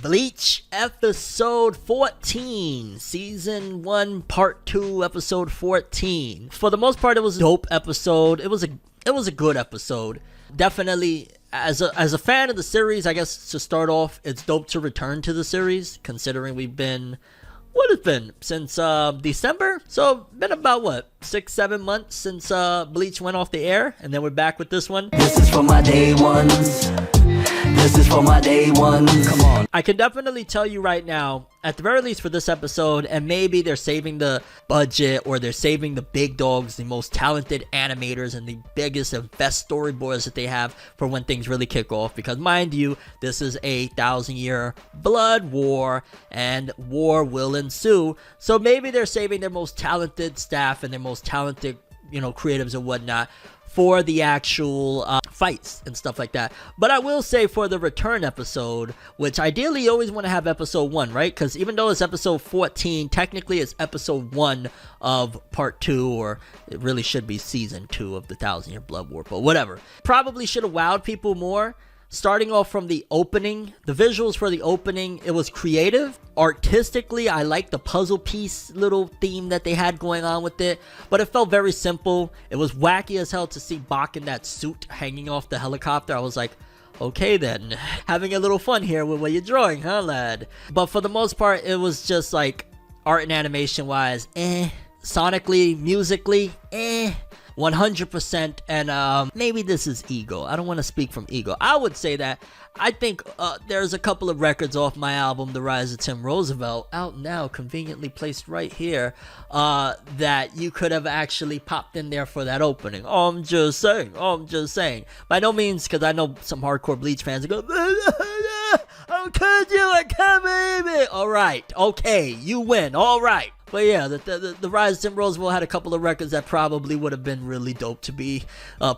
Bleach episode 14, season 1 part 2 episode 14. For the most part, it was a dope episode. It was a good episode. Definitely as a fan of the series, I guess to start off, it's dope to return to the series considering we've been since December, so been about 6-7 months since Bleach went off the air, and then we're back with this one. This is for my day ones. This is for my day ones. Come on. I can definitely tell you right now, at the very least for this episode, and maybe they're saving the budget or they're saving the big dogs, the most talented animators and the biggest and best storyboards that they have for when things really kick off, because mind you, this is a 1,000-year blood war and war will ensue. So maybe they're saving their most talented staff and their most talented, creatives and whatnot for the actual fights and stuff like that. But I will say for the return episode, which ideally you always want to have episode 1, right? Because even though it's episode 14, technically it's episode 1 of part 2, or it really should be season 2 of the 1,000-year blood war, but whatever. Probably should have wowed people more. Starting off from the opening, the visuals for the opening, it was creative. Artistically, I liked the puzzle piece little theme that they had going on with it, but it felt very simple. It was wacky as hell to see Bach in that suit hanging off the helicopter. I was like, okay then, having a little fun here with what you're drawing, huh lad? But for the most part, it was just like art and animation wise, sonically, musically, 100%. And maybe this is ego. I don't want to speak from ego. I would say that I think there's a couple of records off my album The Rise of Tim Roosevelt, out now, conveniently placed right here, that you could have actually popped in there for that opening. I'm just saying. By no means, because I know some hardcore Bleach fans go, how could you? I can't believe it. Alright, okay, you win, alright. But yeah, the Rise of Tim Roosevelt had a couple of records that probably would have been really dope to be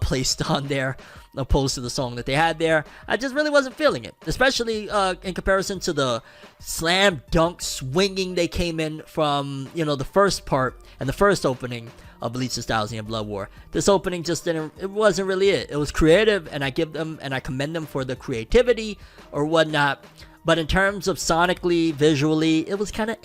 placed on there, opposed to the song that they had there. I just really wasn't feeling it, especially in comparison to the slam dunk swinging they came in from, the first part and the first opening of Bleach's 1,000-year blood war. This opening just it wasn't really it. It was creative, and I give them and I commend them for the creativity or whatnot. But in terms of sonically, visually, it was kind of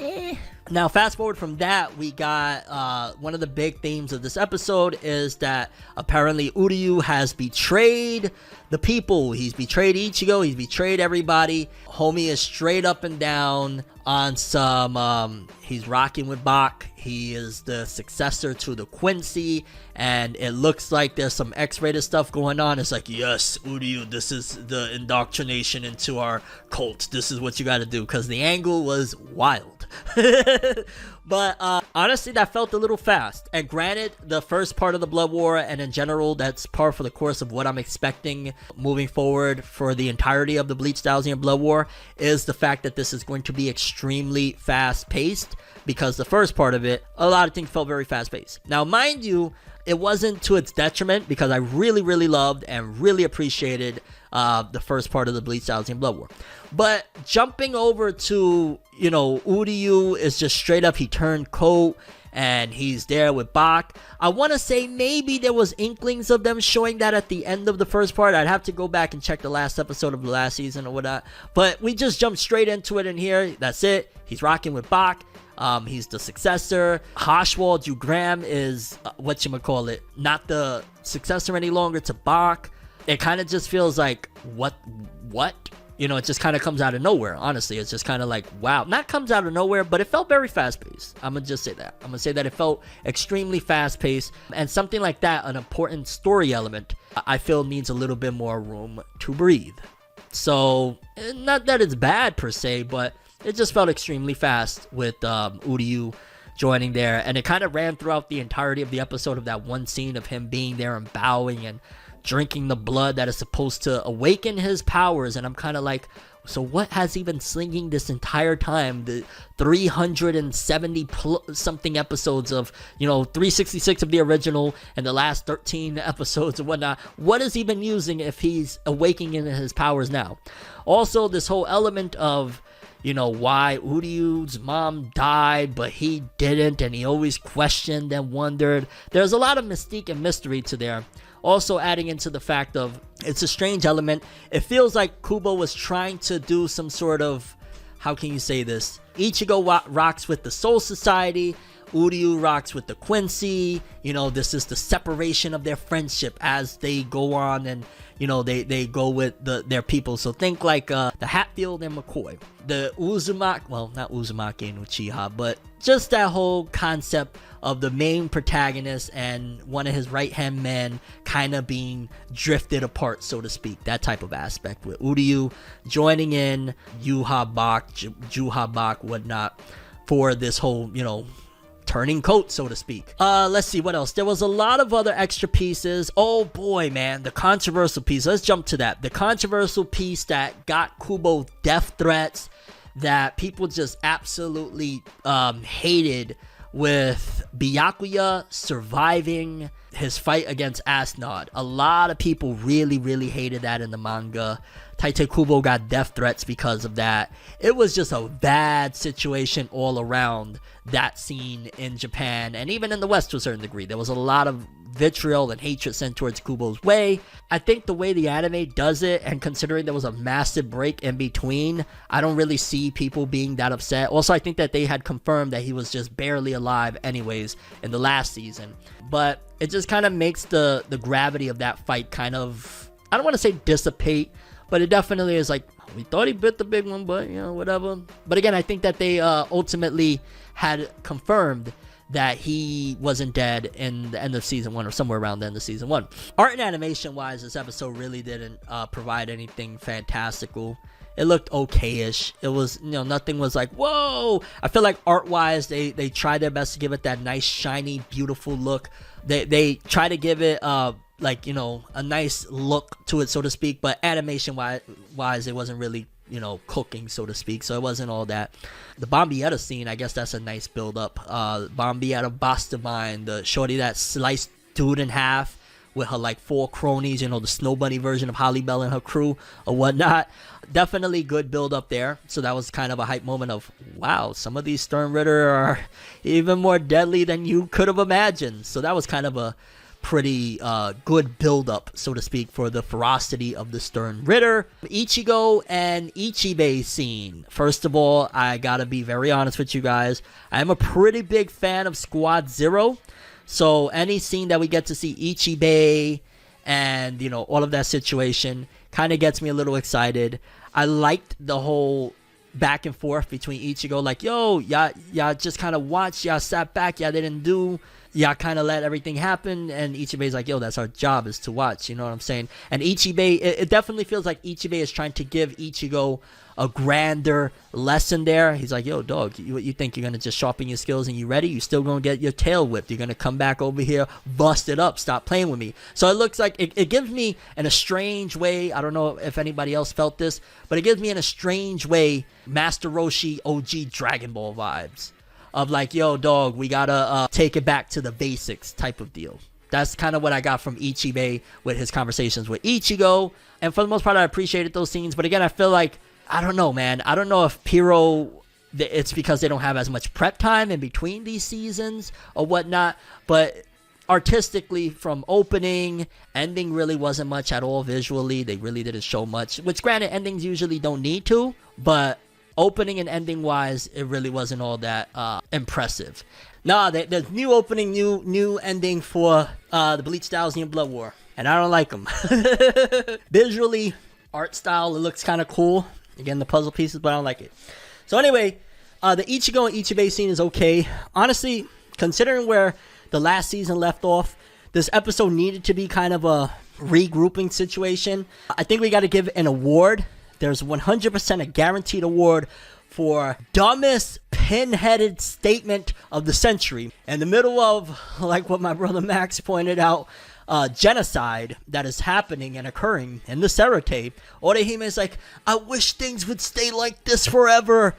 Now, fast forward from that, we got one of the big themes of this episode is that apparently Uryu has betrayed the people. He's betrayed Ichigo. He's betrayed everybody. Homie is straight up and down on some, he's rocking with Bach. He is the successor to the Quincy, and it looks like there's some X-rated stuff going on. It's like, yes, Uryu, this is the indoctrination into our cult. This is what you got to do, because the angle was wild. But honestly, that felt a little fast. And granted, the first part of the blood war, and in general, that's par for the course of what I'm expecting moving forward for the entirety of the Bleach 1,000-year blood war, is the fact that this is going to be extremely fast-paced, because the first part of it, a lot of things felt very fast-paced. Now, mind you, it wasn't to its detriment, because I really, really loved and really appreciated the first part of the Bleach 1,000-year blood war. But jumping over to, Uryu is just straight up, he turned coat and he's there with Bach. I want to say maybe there was inklings of them showing that at the end of the first part. I'd have to go back and check the last episode of the last season or whatnot. But we just jumped straight into it in here. That's it. He's rocking with Bach. He's the successor. Hoshwald Graham is not the successor any longer to Bach. It kind of just feels like what? It just kind of comes out of nowhere. Honestly, it's just kind of like, wow. Not comes out of nowhere, but it felt very fast-paced. I'm gonna just say that. I'm gonna say that it felt extremely fast-paced, and something like that, an important story element, I feel needs a little bit more room to breathe. So, not that it's bad per se, but it just felt extremely fast with Uryu joining there, and it kind of ran throughout the entirety of the episode of that one scene of him being there and bowing and drinking the blood that is supposed to awaken his powers. And I'm kind of like, so what has he been slinging this entire time? The 370 something episodes of, 366 of the original and the last 13 episodes and whatnot. What has he been using if he's awakening his powers now? Also, this whole element of, why Uryu's mom died, but he didn't, and he always questioned and wondered. There's a lot of mystique and mystery to there. Also adding into the fact of, it's a strange element. It feels like Kubo was trying to do some sort of how can you say this? Ichigo rocks with the Soul Society. Uryu rocks with the Quincy. You know, this is the separation of their friendship as they go on and, you know, they go with their people. So think like the Hatfield and McCoy. The Uzumaki, well, not Uzumaki and Uchiha, but just that whole concept of the main protagonist and one of his right-hand men kind of being drifted apart, so to speak. That type of aspect with Uryu joining in Yhwach, whatnot, for this whole, you know, turning coat, so to speak. Let's see what else. There was a lot of other extra pieces. Oh boy, man, the controversial piece. Let's jump to that. The controversial piece that got Kubo death threats that people just absolutely hated, with Byakuya surviving his fight against Asnod. A lot of people really hated that in the manga. Tite Kubo got death threats because of that. It was just a bad situation all around, that scene in Japan, and even in the West to a certain degree. There was a lot of vitriol and hatred sent towards Kubo's way. I think the way the anime does it, and considering there was a massive break in between, I don't really see people being that upset. Also, I think that they had confirmed that he was just barely alive anyways in the last season. But it just kind of makes the gravity of that fight kind of, I don't want to say dissipate, but it definitely is like, we thought he bit the big one, but, you know, whatever. But again, I think that they ultimately had confirmed that he wasn't dead in the end of season 1, or somewhere around the end of season 1. Art and animation wise, this episode really didn't provide anything fantastical. It looked okay-ish. It was, you know, nothing was like, whoa. I feel like art wise, they tried their best to give it that nice, shiny, beautiful look. They try to give it like, you know, a nice look to it, so to speak, but animation wise it wasn't really, you know, cooking, so to speak, so it wasn't all that. The Bombietta scene, I guess that's a nice build up. Bombietta Boss Divine, the shorty that sliced dude in half with her like 4 cronies, you know, the Snow Bunny version of Holly Bell and her crew or whatnot. Definitely good build up there. So that was kind of a hype moment of, wow, some of these Stern Ritter are even more deadly than you could have imagined. So that was kind of a pretty good build up, so to speak, for the ferocity of the Stern Ritter. Ichigo and Ichibei scene. First of all, I gotta be very honest with you guys. I am a pretty big fan of Squad Zero. So any scene that we get to see Ichibei and, you know, all of that situation kind of gets me a little excited. I liked the whole back and forth between Ichigo, like, yo, y'all just kind of watched, y'all sat back, y'all didn't do, y'all kind of let everything happen, and Ichibei's like, yo, that's our job, is to watch, you know what I'm saying? And Ichibei, it definitely feels like Ichibei is trying to give Ichigo a grander lesson there. He's like, yo, dog, you think you're going to just sharpen your skills and you ready? You still going to get your tail whipped. You're going to come back over here, bust it up, stop playing with me. So it looks like, it gives me in a strange way, I don't know if anybody else felt this, but it gives me in a strange way Master Roshi OG Dragon Ball vibes. Of like, yo, dog, we gotta take it back to the basics type of deal. That's kind of what I got from Ichibei with his conversations with Ichigo. And for the most part, I appreciated those scenes. But again, I feel like, I don't know, man. I don't know if Piro, it's because they don't have as much prep time in between these seasons or whatnot. But artistically, from opening, ending really wasn't much at all visually. They really didn't show much. Which, granted, endings usually don't need to. But opening and ending wise, it really wasn't all that impressive. Nah, there's new opening, new ending for the Bleach New Blood War. And I don't like them. Visually, art style, it looks kind of cool. Again, the puzzle pieces, but I don't like it. So anyway, the Ichigo and Ichibei scene is okay. Honestly, considering where the last season left off, this episode needed to be kind of a regrouping situation. I think we got to give an award. There's 100% a guaranteed award for dumbest pin-headed statement of the century. In the middle of, like what my brother Max pointed out, genocide that is happening and occurring in the Serate, Orihime is like, I wish things would stay like this forever.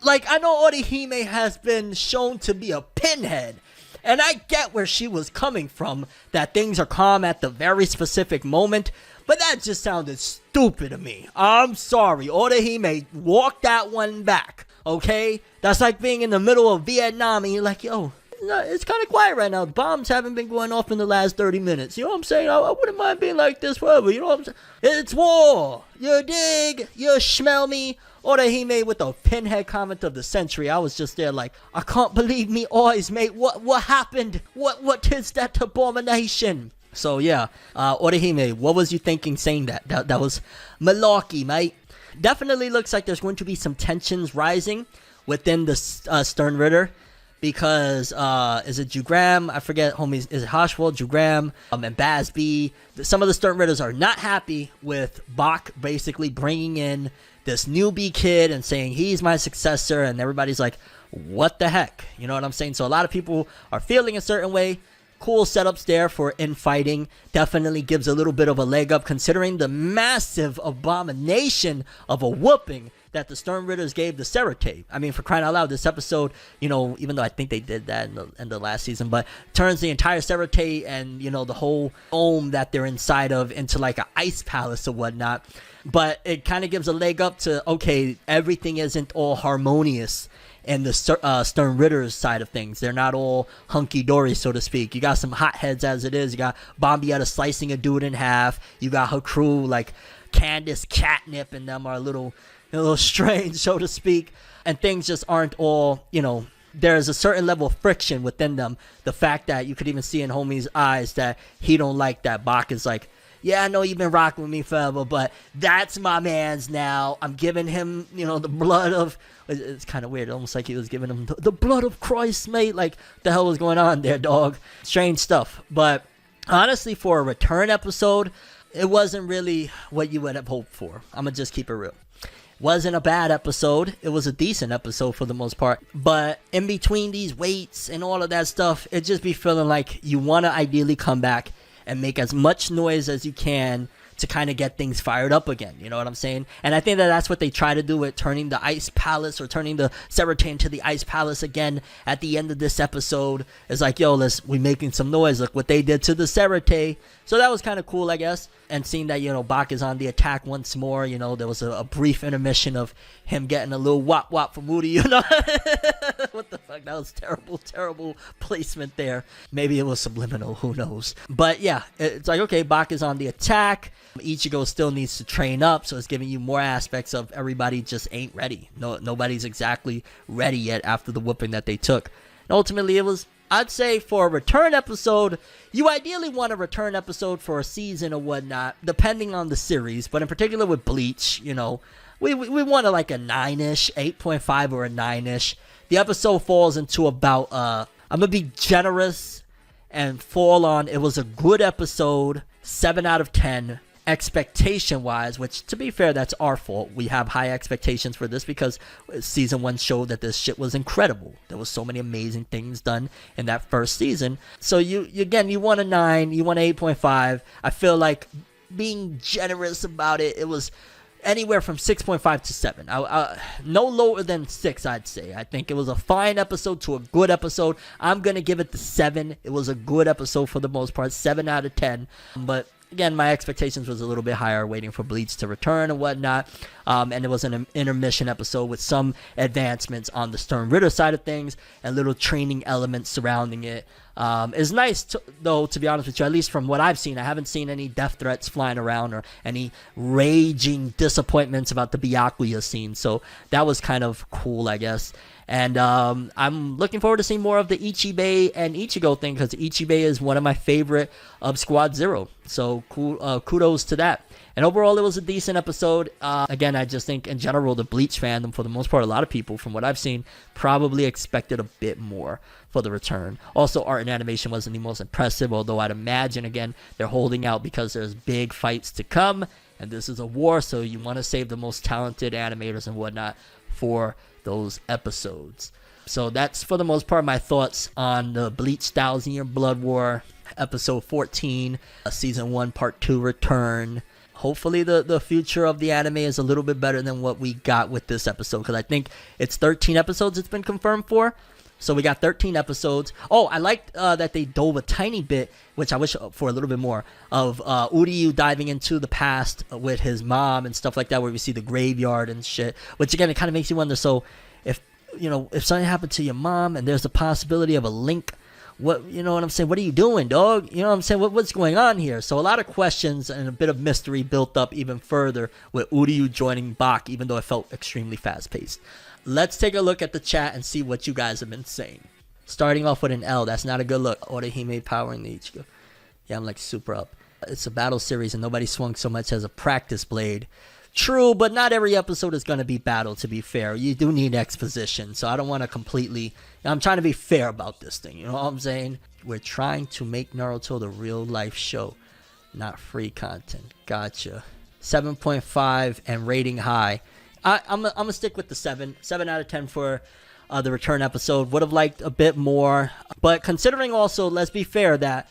Like, I know Orihime has been shown to be a pinhead, and I get where she was coming from, that things are calm at the very specific moment, but that just sounded stupid to me. I'm sorry, Orihime, walk that one back, okay? That's like being in the middle of Vietnam and you're like, yo, it's kind of quiet right now. Bombs haven't been going off in the last 30 minutes. You know what I'm saying? I wouldn't mind being like this forever. You know what I'm saying? It's war. You dig? You smell me? Orihime with the pinhead comment of the century. I was just there like, I can't believe me eyes, mate. What happened? What is that abomination? So yeah, Orihime, what was you thinking saying that? That was malarkey, mate. Definitely looks like there's going to be some tensions rising within the Stern Ritter. Because, is it Jugram? I forget, homies. Is it Hoshwell, Jugram, and Basby? Some of the Stern Ritters are not happy with Bach basically bringing in this newbie kid and saying he's my successor, and everybody's like, what the heck? You know what I'm saying? So a lot of people are feeling a certain way. Cool setups there for infighting. Definitely gives a little bit of a leg up considering the massive abomination of a whooping that the Stern Ritters gave the Serete. I mean, for crying out loud, this episode, you know, even though I think they did that in the last season, but turns the entire Serete and, you know, the whole dome that they're inside of into like an ice palace or whatnot. But it kind of gives a leg up to, okay, everything isn't all harmonious in the Stern Ritters side of things. They're not all hunky-dory, so to speak. You got some hotheads as it is. You got Bombietta slicing a dude in half. You got her crew, like Candace, Catnip, and them are a little strange, so to speak. And things just aren't all, you know, there's a certain level of friction within them. The fact that you could even see in homie's eyes that he don't like that Bach is like, yeah, I know you've been rocking with me forever, but that's my man's now. I'm giving him, you know, the blood of... It's kind of weird. Almost like he was giving him the blood of Christ, mate. Like, the hell was going on there, dog? Strange stuff. But honestly, for a return episode, it wasn't really what you would have hoped for. I'm going to just keep it real. Wasn't a bad episode. It was a decent episode for the most part. But in between these waits and all of that stuff, it just be feeling like you want to ideally come back and make as much noise as you can to kind of get things fired up again. You know what I'm saying? And I think that that's what they try to do with turning the Ice Palace or turning the Serete into the Ice Palace again at the end of this episode. It's like, yo, we making some noise. Look what they did to the Serete. So that was kind of cool, I guess. And seeing that, you know, Bach is on the attack once more. You know, there was a brief intermission of him getting a little wop from Woody, you know? What the fuck? That was terrible placement there. Maybe it was subliminal. Who knows? But yeah, it's like, okay, Bach is on the attack. Ichigo still needs to train up, so it's giving you more aspects of everybody just ain't ready. Nobody's exactly ready yet after the whooping that they took. And ultimately, it was, I'd say, for a return episode, you ideally want a return episode for a season or whatnot, depending on the series. But in particular with Bleach, you know, we wanted like a 9-ish, 8.5 or a 9-ish. The episode falls into about, I'm going to be generous and fall on, it was a good episode, 7 out of 10. Expectation-wise, which, to be fair, that's our fault. We have high expectations for this because season 1 showed that this shit was incredible. There was so many amazing things done in that first season. So you want a 9, you want an 8.5. I feel like being generous about it, it was anywhere from 6.5 to 7. No lower than 6, I'd say. I think it was a fine episode to a good episode. I'm going to give it the 7. It was a good episode for the most part, 7 out of 10. But again, my expectations was a little bit higher, waiting for Bleach to return and whatnot. And it was an intermission episode with some advancements on the Stern Ritter side of things and little training elements surrounding it. It's nice, though, to be honest with you, at least from what I've seen. I haven't seen any death threats flying around or any raging disappointments about the Byakuya scene. So that was kind of cool, I guess. And I'm looking forward to seeing more of the Ichibei and Ichigo thing, because Ichibei is one of my favorite of Squad Zero. So kudos to that. And overall, it was a decent episode. Again, I just think in general, the Bleach fandom, for the most part, a lot of people, from what I've seen, probably expected a bit more for the return. Also, art and animation wasn't the most impressive, although I'd imagine, again, they're holding out because there's big fights to come, and this is a war, so you want to save the most talented animators and whatnot for those episodes. So that's, for the most part, my thoughts on the Bleach Thousand Blood War, episode 14, season 1, part 2 return. Hopefully the future of the anime is a little bit better than what we got with this episode, because I think it's 13 episodes it's been confirmed for. So we got 13 episodes. Oh, I liked that they dove a tiny bit, which I wish for a little bit more, of Uryu diving into the past with his mom and stuff like that, where we see the graveyard and shit. Which, again, it kind of makes you wonder, so if if something happened to your mom and there's the possibility of a link, what, you know what I'm saying? What are you doing, dog? You know what I'm saying? What's going on here? So a lot of questions and a bit of mystery built up even further with Uryu joining Bach, even though it felt extremely fast-paced. Let's take a look at the chat and see what you guys have been saying. Starting off with an L, that's not a good look. Orihime powering the Ichigo. Yeah, I'm like super up. It's a battle series and nobody swung so much as a practice blade. True, but not every episode is going to be battle, to be fair. You do need exposition, so I don't want to completely... I'm trying to be fair about this thing, you know what I'm saying? We're trying to make Naruto the real-life show, not free content. Gotcha. 7.5 and rating high. I'm going to stick with the 7. 7 out of 10 for the return episode. Would have liked a bit more, but considering also, let's be fair, that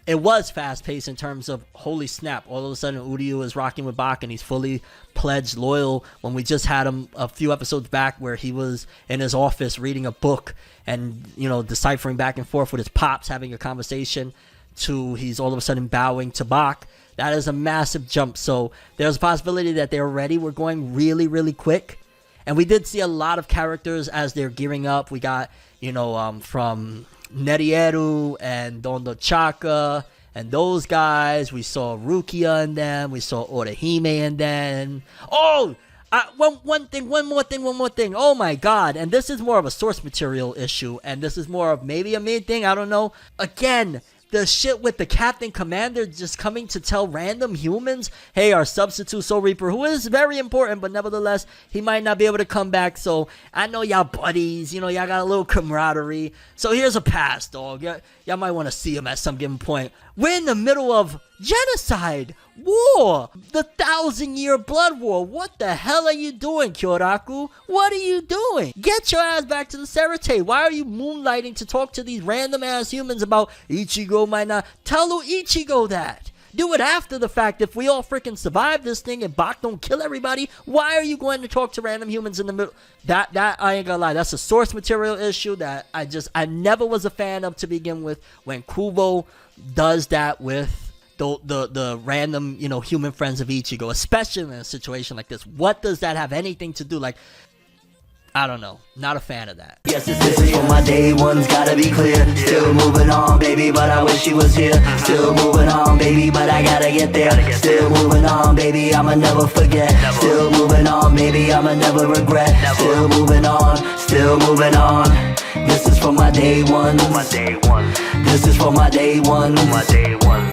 it was fast-paced in terms of, holy snap, all of a sudden Uryu is rocking with Bach and he's fully pledged loyal, when we just had him a few episodes back where he was in his office reading a book and, deciphering back and forth with his pops, having a conversation, to he's all of a sudden bowing to Bach. That is a massive jump. So there's a possibility that they already were going really, really quick. And we did see a lot of characters as they're gearing up. We got, from Nerieru and Dondo Chaka and those guys. We saw Rukia in them. We saw Orihime in them. Oh, one more thing. Oh my god. And this is more of a source material issue. And this is more of maybe a main thing. I don't know. Again, the shit with the Captain Commander just coming to tell random humans, hey, our substitute Soul Reaper, who is very important, but nevertheless, he might not be able to come back. So I know y'all buddies, y'all got a little camaraderie. So here's a pass, dog. Y'all might want to see him at some given point. We're in the middle of genocide, war, the 1,000-year blood war. What the hell are you doing, Kyoraku? What are you doing? Get your ass back to the Serite. Why are you moonlighting to talk to these random ass humans about Ichigo might not? Tell Ichigo that. Do it after the fact. If we all freaking survive this thing and Bach don't kill everybody, why are you going to talk to random humans in the middle? That I ain't gonna lie, that's a source material issue that I never was a fan of to begin with. When Kubo does that with the random, human friends of Ichigo, especially in a situation like this. What does that have anything to do? Like, I don't know. Not a fan of that. Yes, this is for my day ones, gotta be clear. Still moving on, baby, but I wish she was here. Still moving on, baby, but I gotta get there. Still moving on, baby, I'ma never forget. Still moving on, baby, I'ma never regret. Still moving on, still moving on. This is for my day ones. This is for my day ones.